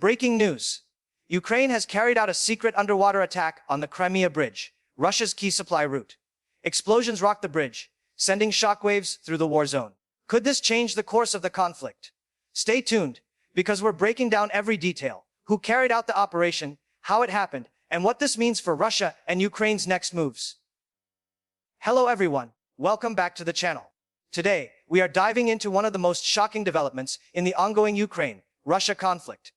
Breaking news. Ukraine has carried out a secret underwater attack on the Crimea Bridge, Russia's key supply route. Explosions rocked the bridge, sending shockwaves through the war zone. Could this change the course of the conflict? Stay tuned, because we're breaking down every detail: who carried out the operation, how it happened, and what this means for Russia and Ukraine's next moves. Hello everyone, welcome back to the channel. Today, we are diving into one of the most shocking developments in the ongoing Ukraine-Russia conflict: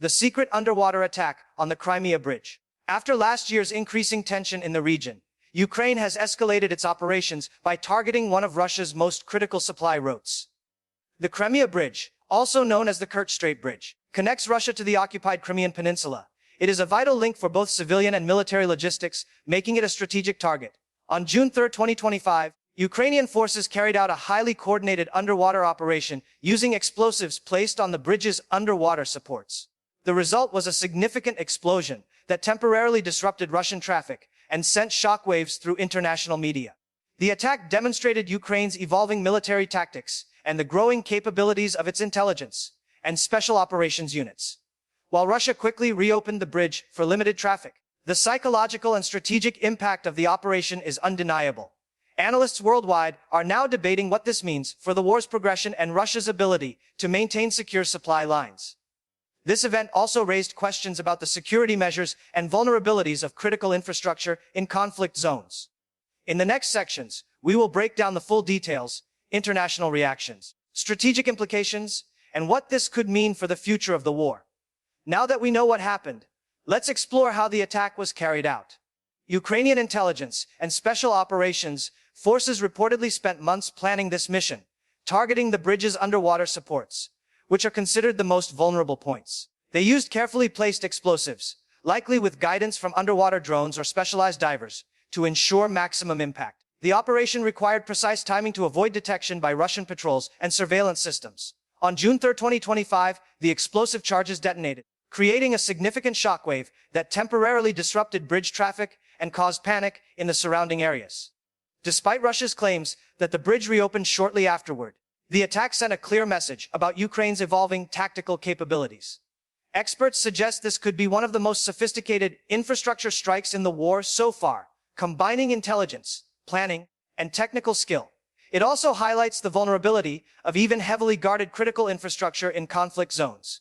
the secret underwater attack on the Crimea Bridge. After last year's increasing tension in the region, Ukraine has escalated its operations by targeting one of Russia's most critical supply routes. The Crimea Bridge, also known as the Kerch Strait Bridge, connects Russia to the occupied Crimean Peninsula. It is a vital link for both civilian and military logistics, making it a strategic target. On June 3, 2025, Ukrainian forces carried out a highly coordinated underwater operation using explosives placed on the bridge's underwater supports. The result was a significant explosion that temporarily disrupted Russian traffic and sent shockwaves through international media. The attack demonstrated Ukraine's evolving military tactics and the growing capabilities of its intelligence and special operations units. While Russia quickly reopened the bridge for limited traffic, the psychological and strategic impact of the operation is undeniable. Analysts worldwide are now debating what this means for the war's progression and Russia's ability to maintain secure supply lines. This event also raised questions about the security measures and vulnerabilities of critical infrastructure in conflict zones. In the next sections, we will break down the full details, international reactions, strategic implications, and what this could mean for the future of the war. Now that we know what happened, let's explore how the attack was carried out. Ukrainian intelligence and special operations forces reportedly spent months planning this mission, targeting the bridge's underwater supports, which are considered the most vulnerable points. They used carefully placed explosives, likely with guidance from underwater drones or specialized divers, to ensure maximum impact. The operation required precise timing to avoid detection by Russian patrols and surveillance systems. On June 3, 2025, the explosive charges detonated, creating a significant shockwave that temporarily disrupted bridge traffic and caused panic in the surrounding areas. Despite Russia's claims that the bridge reopened shortly afterward, the attack sent a clear message about Ukraine's evolving tactical capabilities. Experts suggest this could be one of the most sophisticated infrastructure strikes in the war so far, combining intelligence, planning, and technical skill. It also highlights the vulnerability of even heavily guarded critical infrastructure in conflict zones.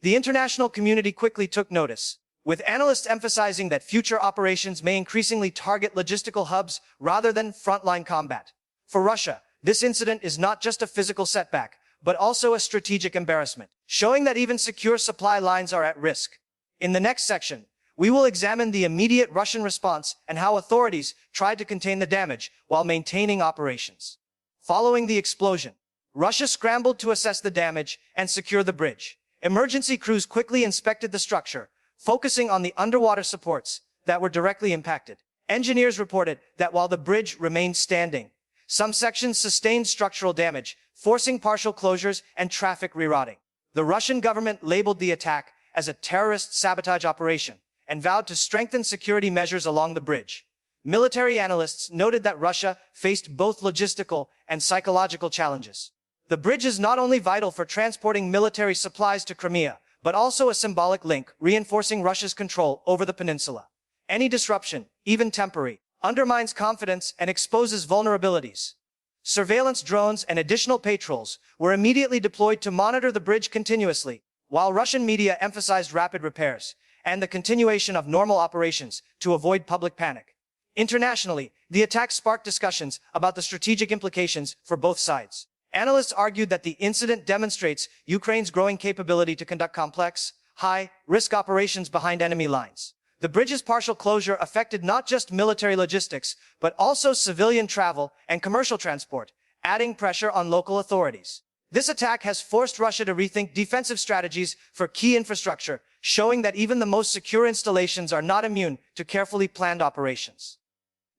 The international community quickly took notice, with analysts emphasizing that future operations may increasingly target logistical hubs rather than frontline combat. For Russia, this incident is not just a physical setback, but also a strategic embarrassment, showing that even secure supply lines are at risk. In the next section, we will examine the immediate Russian response and how authorities tried to contain the damage while maintaining operations. Following the explosion, Russia scrambled to assess the damage and secure the bridge. Emergency crews quickly inspected the structure, focusing on the underwater supports that were directly impacted. Engineers reported that while the bridge remained standing, some sections sustained structural damage, forcing partial closures and traffic rerouting. The Russian government labeled the attack as a terrorist sabotage operation and vowed to strengthen security measures along the bridge. Military analysts noted that Russia faced both logistical and psychological challenges. The bridge is not only vital for transporting military supplies to Crimea, but also a symbolic link reinforcing Russia's control over the peninsula. Any disruption, even temporary, undermines confidence and exposes vulnerabilities. Surveillance drones and additional patrols were immediately deployed to monitor the bridge continuously, while Russian media emphasized rapid repairs and the continuation of normal operations to avoid public panic. Internationally, the attack sparked discussions about the strategic implications for both sides. Analysts argued that the incident demonstrates Ukraine's growing capability to conduct complex, high-risk operations behind enemy lines. The bridge's partial closure affected not just military logistics, but also civilian travel and commercial transport, adding pressure on local authorities. This attack has forced Russia to rethink defensive strategies for key infrastructure, showing that even the most secure installations are not immune to carefully planned operations.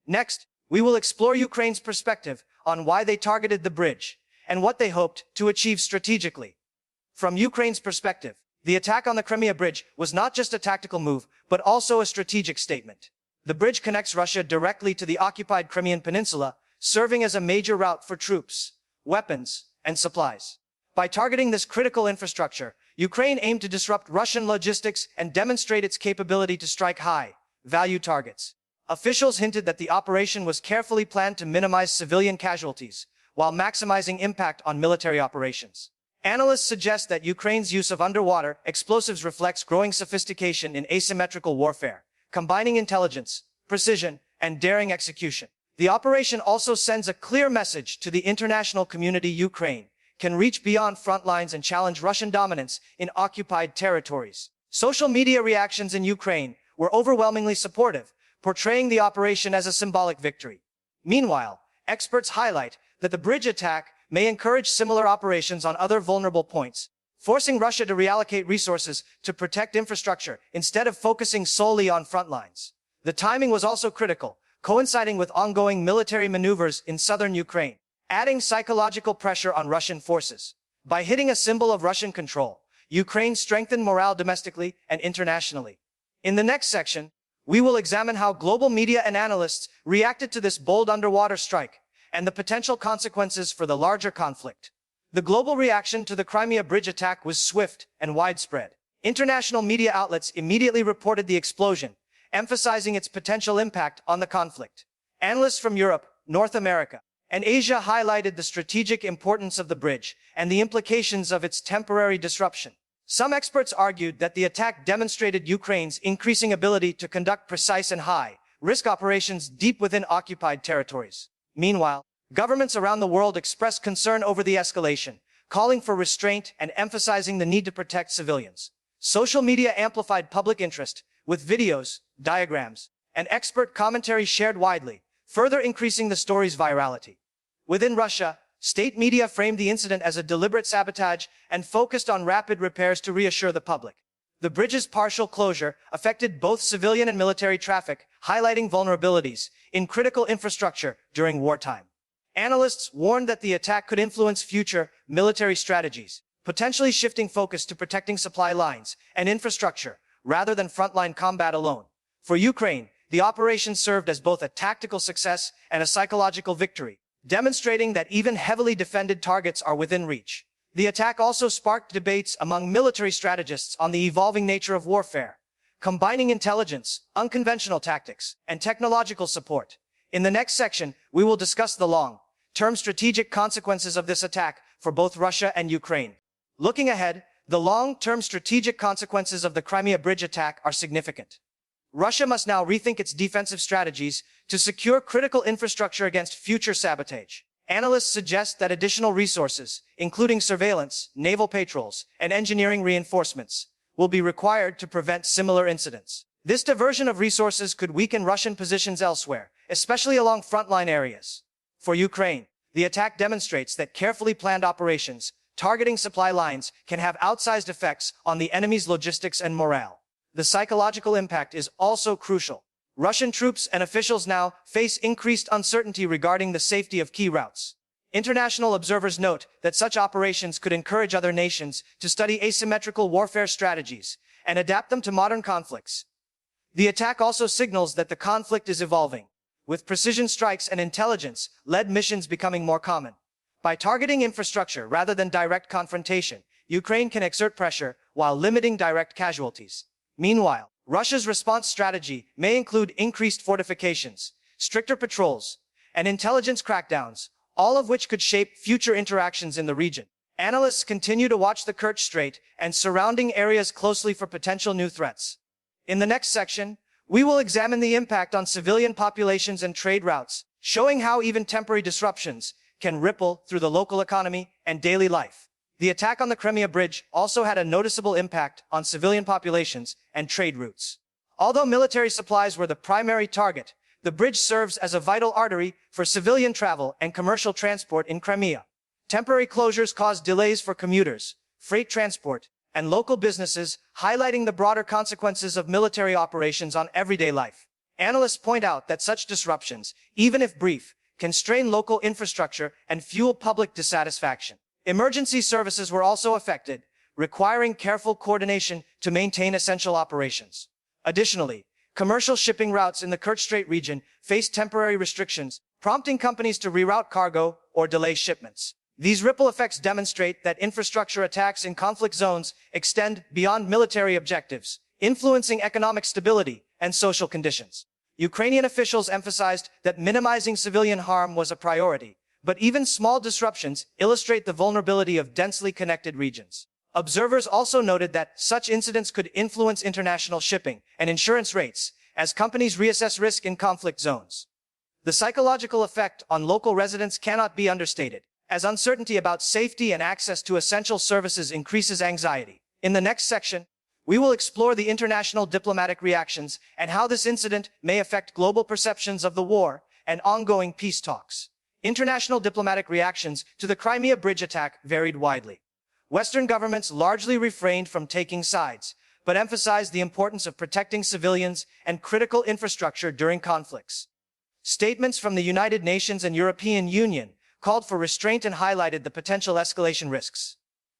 Next, we will explore Ukraine's perspective on why they targeted the bridge and what they hoped to achieve strategically. From Ukraine's perspective, the attack on the Crimea Bridge was not just a tactical move, but also a strategic statement. The bridge connects Russia directly to the occupied Crimean Peninsula, serving as a major route for troops, weapons, and supplies. By targeting this critical infrastructure, Ukraine aimed to disrupt Russian logistics and demonstrate its capability to strike high-value targets. Officials hinted that the operation was carefully planned to minimize civilian casualties, while maximizing impact on military operations. Analysts suggest that Ukraine's use of underwater explosives reflects growing sophistication in asymmetrical warfare, combining intelligence, precision, and daring execution. The operation also sends a clear message to the international community: Ukraine can reach beyond front lines and challenge Russian dominance in occupied territories. Social media reactions in Ukraine were overwhelmingly supportive, portraying the operation as a symbolic victory. Meanwhile, experts highlight that the bridge attack may encourage similar operations on other vulnerable points, forcing Russia to reallocate resources to protect infrastructure instead of focusing solely on front lines. The timing was also critical, coinciding with ongoing military maneuvers in southern Ukraine, adding psychological pressure on Russian forces. By hitting a symbol of Russian control, Ukraine strengthened morale domestically and internationally. In the next section, we will examine how global media and analysts reacted to this bold underwater strike and the potential consequences for the larger conflict. The global reaction to the Crimea Bridge attack was swift and widespread. International media outlets immediately reported the explosion, emphasizing its potential impact on the conflict. Analysts from Europe, North America, and Asia highlighted the strategic importance of the bridge and the implications of its temporary disruption. Some experts argued that the attack demonstrated Ukraine's increasing ability to conduct precise and high-risk operations deep within occupied territories. Meanwhile, governments around the world expressed concern over the escalation, calling for restraint and emphasizing the need to protect civilians. Social media amplified public interest, with videos, diagrams, and expert commentary shared widely, further increasing the story's virality. Within Russia, state media framed the incident as a deliberate sabotage and focused on rapid repairs to reassure the public. The bridge's partial closure affected both civilian and military traffic, highlighting vulnerabilities in critical infrastructure during wartime. Analysts warned that the attack could influence future military strategies, potentially shifting focus to protecting supply lines and infrastructure rather than frontline combat alone. For Ukraine, the operation served as both a tactical success and a psychological victory, demonstrating that even heavily defended targets are within reach. The attack also sparked debates among military strategists on the evolving nature of warfare, combining intelligence, unconventional tactics, and technological support. In the next section, we will discuss the long-term strategic consequences of this attack for both Russia and Ukraine. Looking ahead, the long-term strategic consequences of the Crimea Bridge attack are significant. Russia must now rethink its defensive strategies to secure critical infrastructure against future sabotage. Analysts suggest that additional resources, including surveillance, naval patrols, and engineering reinforcements, will be required to prevent similar incidents. This diversion of resources could weaken Russian positions elsewhere, especially along frontline areas. For Ukraine, the attack demonstrates that carefully planned operations targeting supply lines can have outsized effects on the enemy's logistics and morale. The psychological impact is also crucial. Russian troops and officials now face increased uncertainty regarding the safety of key routes. International observers note that such operations could encourage other nations to study asymmetrical warfare strategies and adapt them to modern conflicts. The attack also signals that the conflict is evolving, with precision strikes and intelligence-led missions becoming more common. By targeting infrastructure rather than direct confrontation, Ukraine can exert pressure while limiting direct casualties. Meanwhile, Russia's response strategy may include increased fortifications, stricter patrols, and intelligence crackdowns, all of which could shape future interactions in the region. Analysts continue to watch the Kerch Strait and surrounding areas closely for potential new threats. In the next section, we will examine the impact on civilian populations and trade routes, showing how even temporary disruptions can ripple through the local economy and daily life. The attack on the Crimea Bridge also had a noticeable impact on civilian populations and trade routes. Although military supplies were the primary target, the bridge serves as a vital artery for civilian travel and commercial transport in Crimea. Temporary closures caused delays for commuters, freight transport, and local businesses, highlighting the broader consequences of military operations on everyday life. Analysts point out that such disruptions, even if brief, can strain local infrastructure and fuel public dissatisfaction. Emergency services were also affected, requiring careful coordination to maintain essential operations. Additionally, commercial shipping routes in the Kerch Strait region faced temporary restrictions, prompting companies to reroute cargo or delay shipments. These ripple effects demonstrate that infrastructure attacks in conflict zones extend beyond military objectives, influencing economic stability and social conditions. Ukrainian officials emphasized that minimizing civilian harm was a priority, but even small disruptions illustrate the vulnerability of densely connected regions. Observers also noted that such incidents could influence international shipping and insurance rates as companies reassess risk in conflict zones. The psychological effect on local residents cannot be understated, as uncertainty about safety and access to essential services increases anxiety. In the next section, we will explore the international diplomatic reactions and how this incident may affect global perceptions of the war and ongoing peace talks. International diplomatic reactions to the Crimea Bridge attack varied widely. Western governments largely refrained from taking sides, but emphasized the importance of protecting civilians and critical infrastructure during conflicts. Statements from the United Nations and European Union called for restraint and highlighted the potential escalation risks.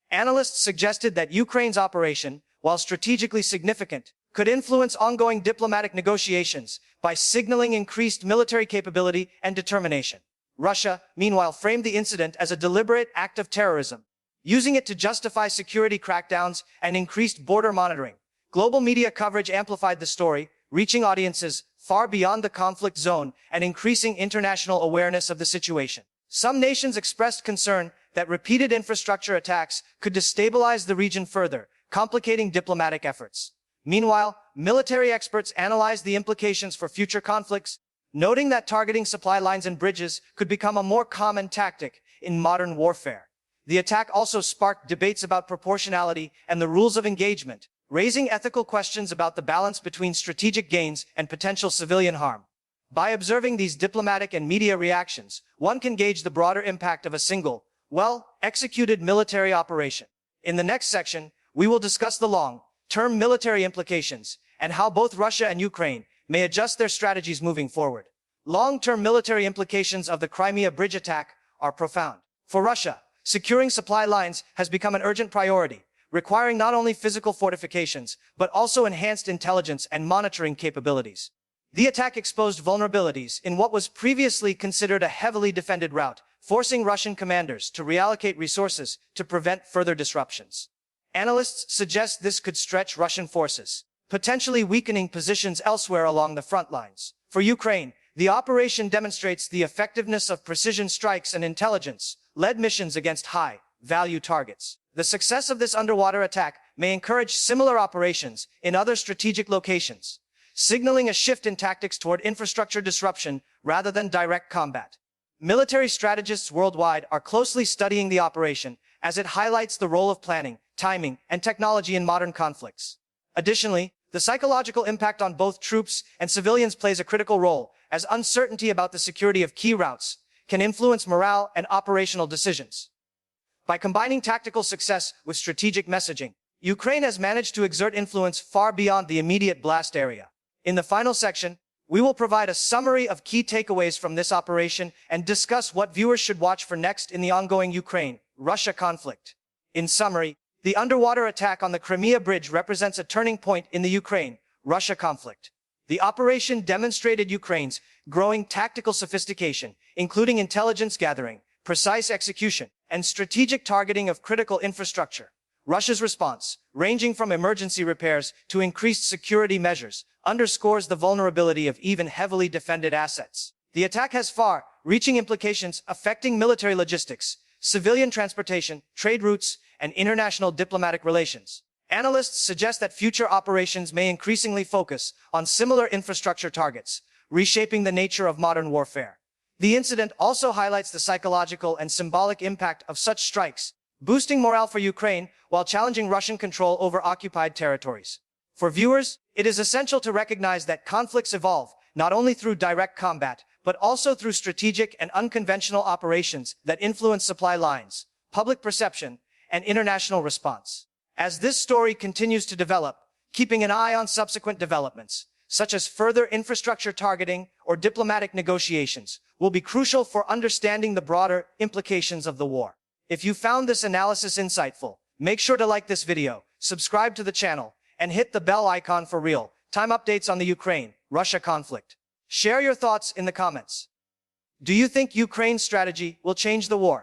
Analysts suggested that Ukraine's operation, while strategically significant, could influence ongoing diplomatic negotiations by signaling increased military capability and determination. Russia, meanwhile, framed the incident as a deliberate act of terrorism, using it to justify security crackdowns and increased border monitoring. Global media coverage amplified the story, reaching audiences far beyond the conflict zone and increasing international awareness of the situation. Some nations expressed concern that repeated infrastructure attacks could destabilize the region further, complicating diplomatic efforts. Meanwhile, military experts analyzed the implications for future conflicts, noting that targeting supply lines and bridges could become a more common tactic in modern warfare. The attack also sparked debates about proportionality and the rules of engagement, raising ethical questions about the balance between strategic gains and potential civilian harm. By observing these diplomatic and media reactions, one can gauge the broader impact of a single, well-executed military operation. In the next section, we will discuss the long-term military implications and how both Russia and Ukraine may adjust their strategies moving forward. Long-term military implications of the Crimea Bridge attack are profound. For Russia, securing supply lines has become an urgent priority, requiring not only physical fortifications, but also enhanced intelligence and monitoring capabilities. The attack exposed vulnerabilities in what was previously considered a heavily defended route, forcing Russian commanders to reallocate resources to prevent further disruptions. Analysts suggest this could stretch Russian forces, potentially weakening positions elsewhere along the front lines. For Ukraine, the operation demonstrates the effectiveness of precision strikes and intelligence-led missions against high-value targets. The success of this underwater attack may encourage similar operations in other strategic locations, signaling a shift in tactics toward infrastructure disruption rather than direct combat. Military strategists worldwide are closely studying the operation as it highlights the role of planning, timing, and technology in modern conflicts. Additionally, the psychological impact on both troops and civilians plays a critical role, as uncertainty about the security of key routes can influence morale and operational decisions. By combining tactical success with strategic messaging, Ukraine has managed to exert influence far beyond the immediate blast area. In the final section, we will provide a summary of key takeaways from this operation and discuss what viewers should watch for next in the ongoing Ukraine-Russia conflict. In summary, the underwater attack on the Crimea Bridge represents a turning point in the Ukraine-Russia conflict. The operation demonstrated Ukraine's growing tactical sophistication, including intelligence gathering, precise execution, and strategic targeting of critical infrastructure. Russia's response, ranging from emergency repairs to increased security measures, underscores the vulnerability of even heavily defended assets. The attack has far-reaching implications affecting military logistics, civilian transportation, trade routes, and international diplomatic relations. Analysts suggest that future operations may increasingly focus on similar infrastructure targets, reshaping the nature of modern warfare. The incident also highlights the psychological and symbolic impact of such strikes, boosting morale for Ukraine while challenging Russian control over occupied territories. For viewers, it is essential to recognize that conflicts evolve not only through direct combat, but also through strategic and unconventional operations that influence supply lines, public perception, and international response. As this story continues to develop, keeping an eye on subsequent developments, such as further infrastructure targeting or diplomatic negotiations, will be crucial for understanding the broader implications of the war. If you found this analysis insightful, make sure to like this video, subscribe to the channel, and hit the bell icon for real-time updates on the Ukraine-Russia conflict. Share your thoughts in the comments. Do you think Ukraine's strategy will change the war?